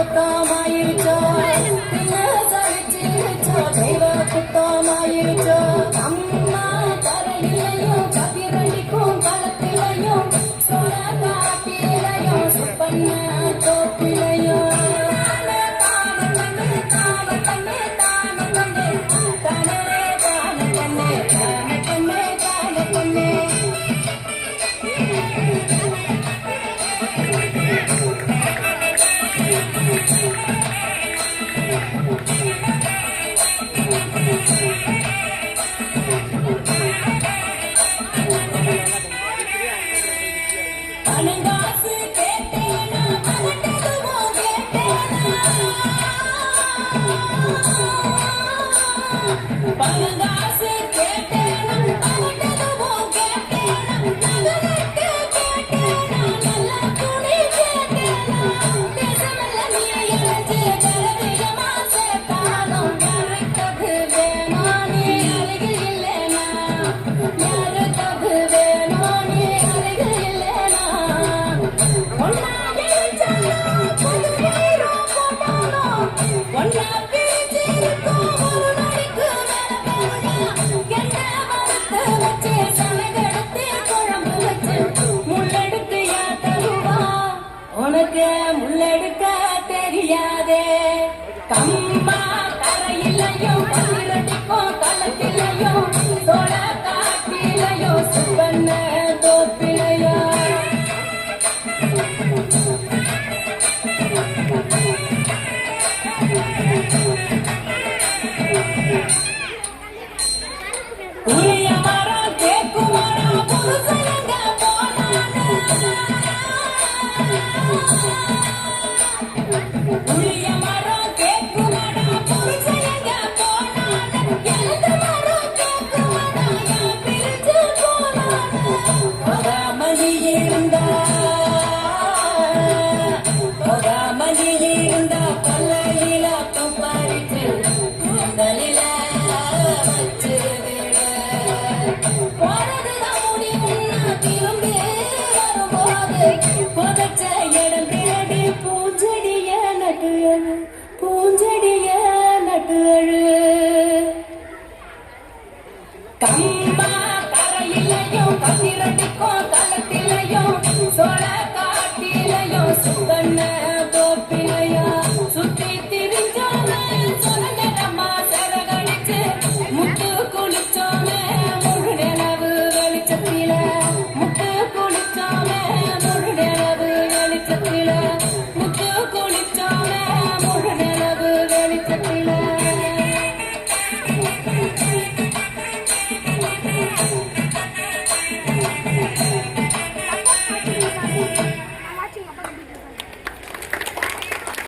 குத்தமாயிருச்சோ தெய்வ குத்தமாயிருச்சோ அம்மா தரையிலையும் கதிரடிக்கும் களத்திலையும் சோழ காட்டிலையும் சுப்பண்ண தோப்பிலையும் பணங்காசு கேட்டேனா பணத்ததுவும் கேட்டேனா பணங்காசு கேட்டேனா பணத்ததுவும் கேட்டேனா நகரத்து கேட்டேனா நல்ல துணி கேட்டேனா தேசமெல்லாம் நீ இழைச்சு கலவியமா சேர்த்தாலும் யாருக்கது வேணும் நீ அருகில் இல்லைனா யாருக்கது வேணும் நீ அருகில் இல்லைனா ஒன்னா எழுச்சாலும் புது நீரும் போட்டாலும் ஒன்னா பிரிச்சிருக்கும் ஒரு நடிக்கு கெண்ட மரத்து வச்சு சமைகெடுத்து குழம்பு வச்சு முள்ளெடுத்து யார் தருவா உனக்கு முள்ளெடுக்க தெரியாதே கம்மா கரையிலையும் பன்னிரட்டிக்கும் களத்திலையும் சோழ காட்டிலையும் சுப்பண்ண தோப்பிலையும் புளிய மரம் தேக்கு மரம் புதுசலங்க போனானே புளிய மரம் தேக்கு மரம் புதுசலங்க போனானே எந்த மரம் தேக்கு மரம் யான் பிரிஞ்சு போனானே மணி இருந்தா மணி இருந்தா